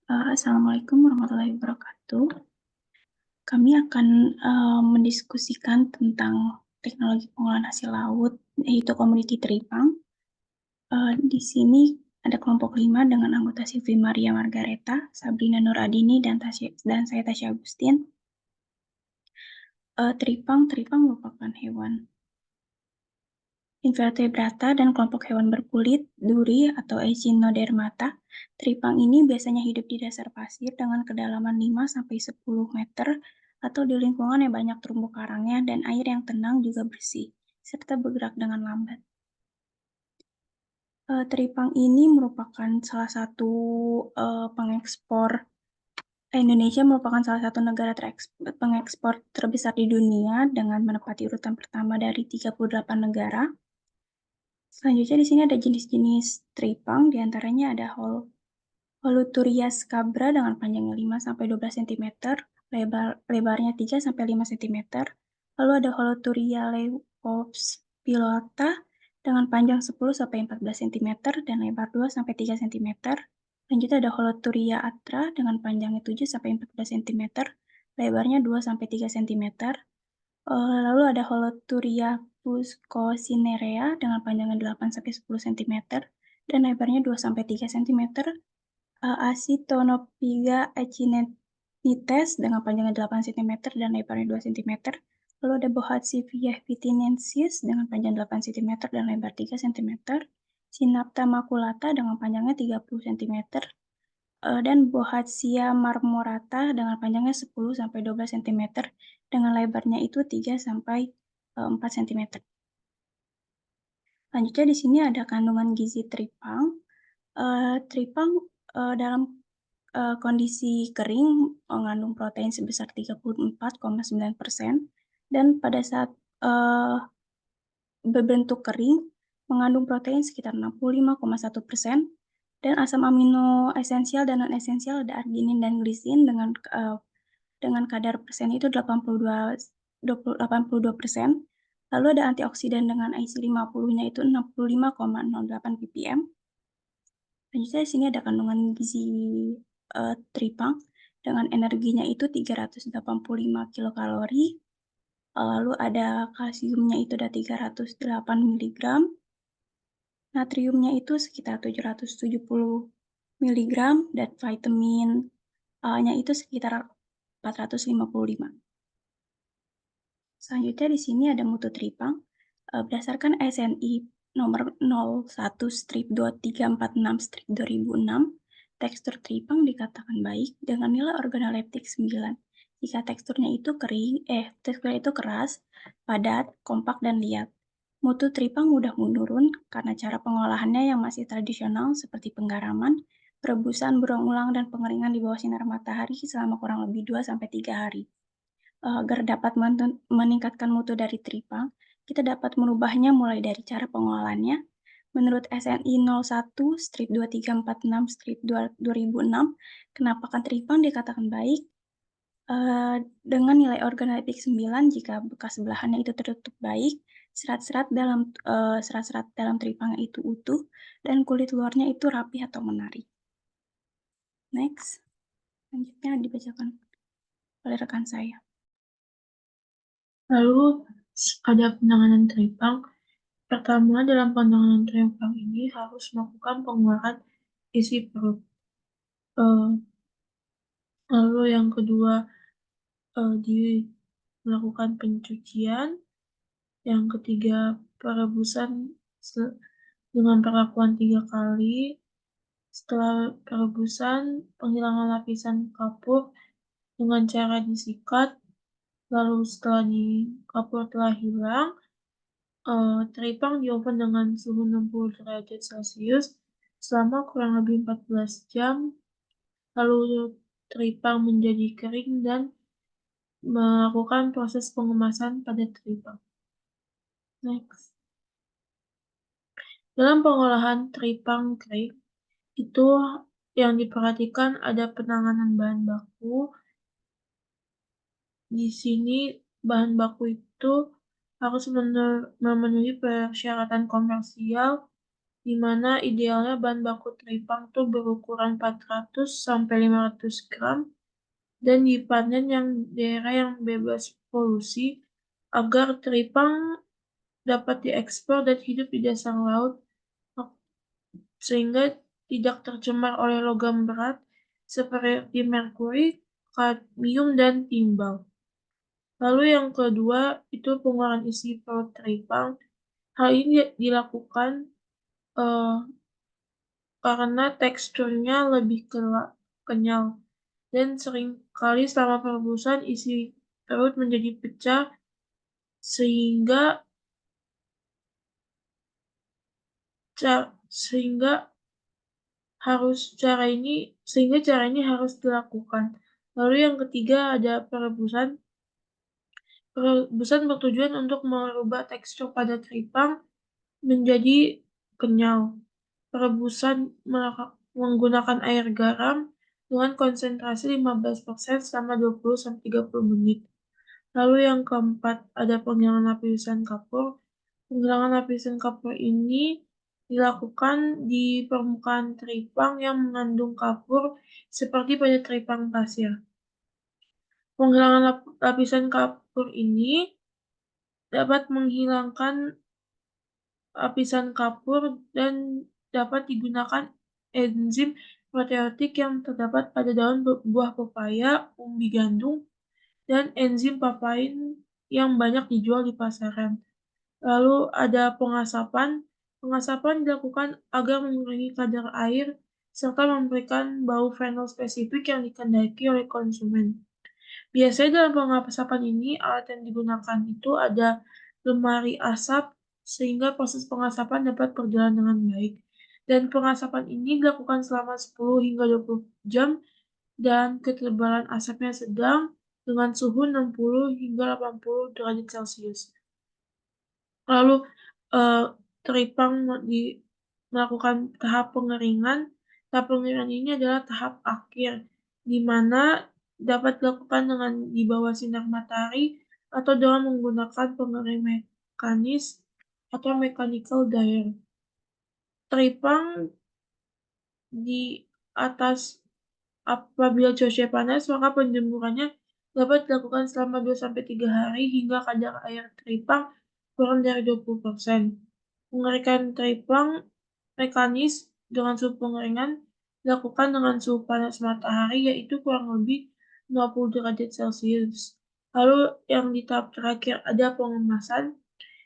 Assalamualaikum warahmatullahi wabarakatuh. Kami akan mendiskusikan tentang teknologi pengolahan hasil laut, yaitu Community Tripang. Di sini ada kelompok 5 dengan anggota Sylvie Maria Margareta, Sabrina Nuradini, dan saya Tasya Agustin. Tripang merupakan hewan invertebrata dan kelompok hewan berkulit, duri atau Echinodermata. Tripang ini biasanya hidup di dasar pasir dengan kedalaman 5-10 meter atau di lingkungan yang banyak terumbu karangnya dan air yang tenang juga bersih, serta bergerak dengan lambat. Tripang ini merupakan salah satu pengekspor Indonesia merupakan salah satu negara pengekspor terbesar di dunia dengan menempati urutan pertama dari 38 negara. Selanjutnya di sini ada jenis-jenis tripang, diantaranya ada Holuturia scabra dengan panjangnya 5-12 cm, lebarnya 3-5 cm. Lalu ada Holuturia leucopilota dengan panjang 10-14 cm dan lebar 2-3 cm. Selanjutnya ada Holuturia atra dengan panjangnya 7-14 cm, lebarnya 2-3 cm. Lalu ada Holoturia fuscocinerea dengan panjangnya 8-10 cm dan lebarnya 2-3 cm. Acetonophiga echinensis dengan panjangnya 8 cm dan lebarnya 2 cm. Lalu ada Bohatzivia vitinensis dengan panjang 8 cm dan lebar 3 cm. Synapta maculata dengan panjangnya 30 cm. Dan Bohatsia marmorata dengan panjangnya 10-12 cm dengan lebarnya itu 3-4 cm. Selanjutnya di sini ada kandungan gizi tripang. Tripang dalam kondisi kering mengandung protein sebesar 34,9% dan pada saat berbentuk kering mengandung protein sekitar 65,1%. Dan asam amino esensial dan non-esensial ada arginin dan glisin dengan kadar persen itu 82%. Lalu ada antioksidan dengan IC50-nya itu 65,08 ppm. Selanjutnya di sini ada kandungan gizi tripang dengan energinya itu 385 kilokalori. Lalu ada kalsiumnya itu ada 308 mg. Natriumnya itu sekitar 770 mg dan vitamin A-nya itu sekitar 455. Selanjutnya di sini ada mutu tripang. Berdasarkan SNI nomor 01-2346-2006, tekstur tripang dikatakan baik dengan nilai organoleptik 9. Jika teksturnya itu keras, padat, kompak, dan liat. Mutu tripang mudah menurun karena cara pengolahannya yang masih tradisional seperti penggaraman, perebusan berulang-ulang, dan pengeringan di bawah sinar matahari selama kurang lebih 2-3 hari. Agar dapat meningkatkan mutu dari tripang, kita dapat merubahnya mulai dari cara pengolahannya. Menurut SNI 01-2346-2006, kenapakan tripang dikatakan baik dengan nilai organoleptik 9 jika bekas belahannya itu tertutup baik, serat-serat dalam tripang itu utuh, dan kulit luarnya itu rapi atau menarik. Next, selanjutnya dibacakan oleh rekan saya. Lalu ada penanganan tripang. Pertama, dalam penanganan tripang ini harus melakukan pengeluaran isi perut. Lalu yang kedua, melakukan pencucian. Yang ketiga, perebusan dengan perlakuan 3 kali. Setelah perebusan, penghilangan lapisan kapur dengan cara disikat. Lalu setelah kapur telah hilang, tripang di oven dengan suhu 60 derajat Celcius selama kurang lebih 14 jam. Lalu tripang menjadi kering dan melakukan proses pengemasan pada tripang. Next. Dalam pengolahan tripang kering, itu yang diperhatikan ada penanganan bahan baku. Di sini bahan baku itu harus memenuhi persyaratan komersial di mana idealnya bahan baku teripang tuh berukuran 400 sampai 500 gram dan dipanen yang daerah yang bebas polusi agar teripang dapat diekspor dan hidup di dasar laut sehingga tidak tercemar oleh logam berat seperti merkuri, kadmium, dan timbal. Lalu yang kedua itu pengeluaran isi perut teripang. Hal ini dilakukan eh, karena teksturnya lebih kenyal dan seringkali selama perebusan isi perut menjadi pecah sehingga sehingga cara ini harus dilakukan. Lalu yang ketiga ada perebusan. Perebusan bertujuan untuk merubah tekstur pada teripang menjadi kenyal. Perebusan menggunakan air garam dengan konsentrasi 15% selama 20-30 menit. Lalu yang keempat ada penghilangan lapisan kapur. Penghilangan lapisan kapur ini dilakukan di permukaan teripang yang mengandung kapur seperti pada teripang pasir. Penghilangan lapisan kapur ini dapat menghilangkan lapisan kapur dan dapat digunakan enzim proteotik yang terdapat pada daun buah pepaya, umbi gandum, dan enzim papain yang banyak dijual di pasaran. Lalu ada pengasapan. Pengasapan dilakukan agar mengurangi kadar air serta memberikan bau fenol spesifik yang dikehendaki oleh konsumen. Biasanya dalam pengasapan ini, alat yang digunakan itu ada lemari asap sehingga proses pengasapan dapat berjalan dengan baik. Dan pengasapan ini dilakukan selama 10 hingga 20 jam dan ketebalan asapnya sedang dengan suhu 60 hingga 80 derajat Celcius. Lalu eh, teripang melakukan tahap pengeringan. Tahap pengeringan ini adalah tahap akhir, di mana dapat dilakukan dengan di bawah sinar matahari atau dengan menggunakan pengering mekanis atau mechanical dryer. Teripang di atas apabila cuaca panas, maka penjemurannya dapat dilakukan selama 2-3 hari hingga kadar air teripang kurang dari 20%. Pengeringan teripang mekanis dengan suhu pengeringan dilakukan dengan suhu panas matahari yaitu kurang lebih 50 derajat Celcius. Lalu yang di tahap terakhir ada pengemasan.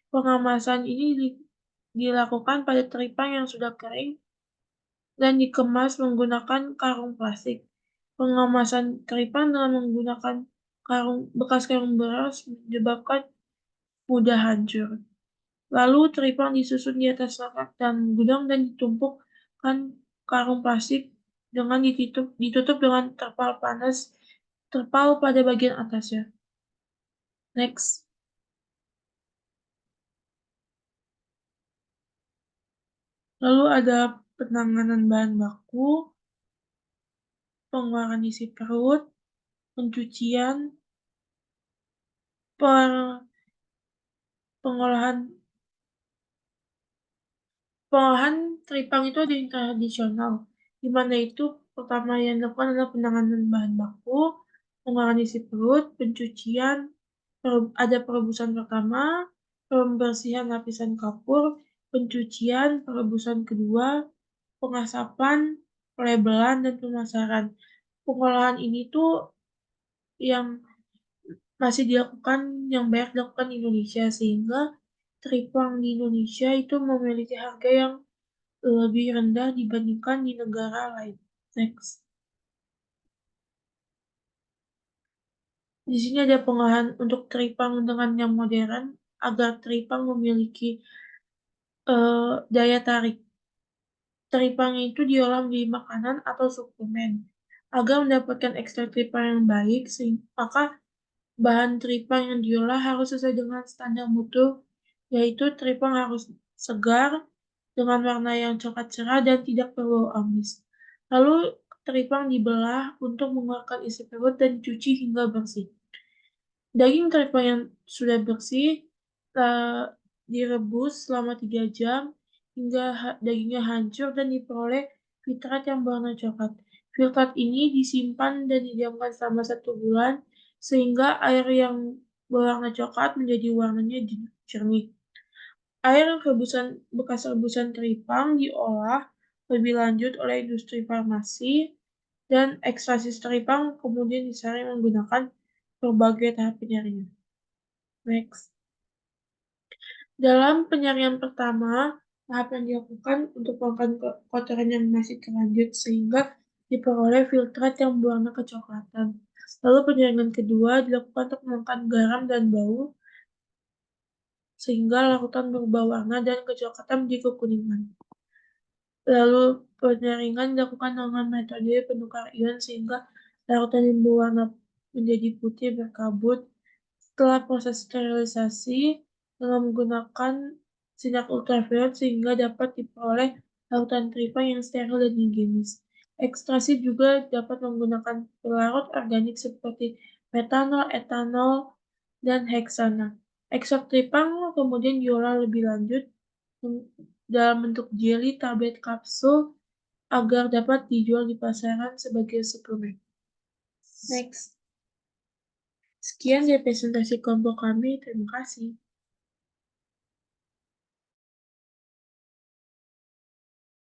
Pengemasan ini dilakukan pada teripang yang sudah kering dan dikemas menggunakan karung plastik. Pengemasan teripang dengan menggunakan bekas karung beras menyebabkan mudah hancur. Lalu teripang disusun di atas rak dan gudang dan ditumpukkan karung plastik dengan ditutup dengan terpal pada bagian atasnya. Next. Lalu ada penanganan bahan baku, pengeluaran isi perut, pencucian, pengolahan teripang itu ada yang tradisional, di mana itu pertama yang dilakukan adalah penanganan bahan baku, pengeluaran isi perut, pencucian, ada perebusan pertama, pembersihan lapisan kapur, pencucian, perebusan kedua, pengasapan, pelabelan, dan pemasaran. Pengolahan ini tuh yang masih dilakukan, yang banyak dilakukan di Indonesia, sehingga teripang di Indonesia itu memiliki harga yang lebih rendah dibandingkan di negara lain. Next. Di sini ada pengolahan untuk teripang dengan yang modern agar teripang memiliki daya tarik. Teripang itu diolah menjadi makanan atau suplemen. Agar mendapatkan ekstrak teripang yang baik, maka bahan teripang yang diolah harus sesuai dengan standar mutu, yaitu teripang harus segar, dengan warna yang coklat cerah dan tidak berbau amis. Lalu teripang dibelah untuk mengeluarkan isi perut dan dicuci hingga bersih. Daging teripang yang sudah bersih direbus selama 3 jam hingga dagingnya hancur dan diperoleh filtrat yang berwarna coklat. Filtrat ini disimpan dan didiamkan selama 1 bulan, sehingga air yang berwarna coklat menjadi warnanya jernih. Air bekas rebusan teripang diolah lebih lanjut oleh industri farmasi, dan ekstraksi teripang kemudian disaring menggunakan berbagai tahap penyaringan. Next. Dalam penyaringan pertama, tahap yang dilakukan untuk mengeluarkan kotoran yang masih terlanjut sehingga diperoleh filtrat yang berwarna kecoklatan. Lalu penyaringan kedua dilakukan untuk mengeluarkan garam dan bau sehingga larutan berubah warna dan kecoklatan menjadi kekuningan. Lalu penyaringan dilakukan dengan metode penukar ion sehingga larutan yang berwarna menjadi putih berkabut. Setelah proses sterilisasi dengan menggunakan sinar ultraviolet sehingga dapat diperoleh larutan tripang yang steril dan higienis. Ekstraksi juga dapat menggunakan pelarut organik seperti metanol, etanol, dan heksana. Ekstrak tripang kemudian diolah lebih lanjut dalam bentuk jeli, tablet, kapsul agar dapat dijual di pasaran sebagai suplemen. Next. Sekian dari presentasi kelompok kami, terima kasih.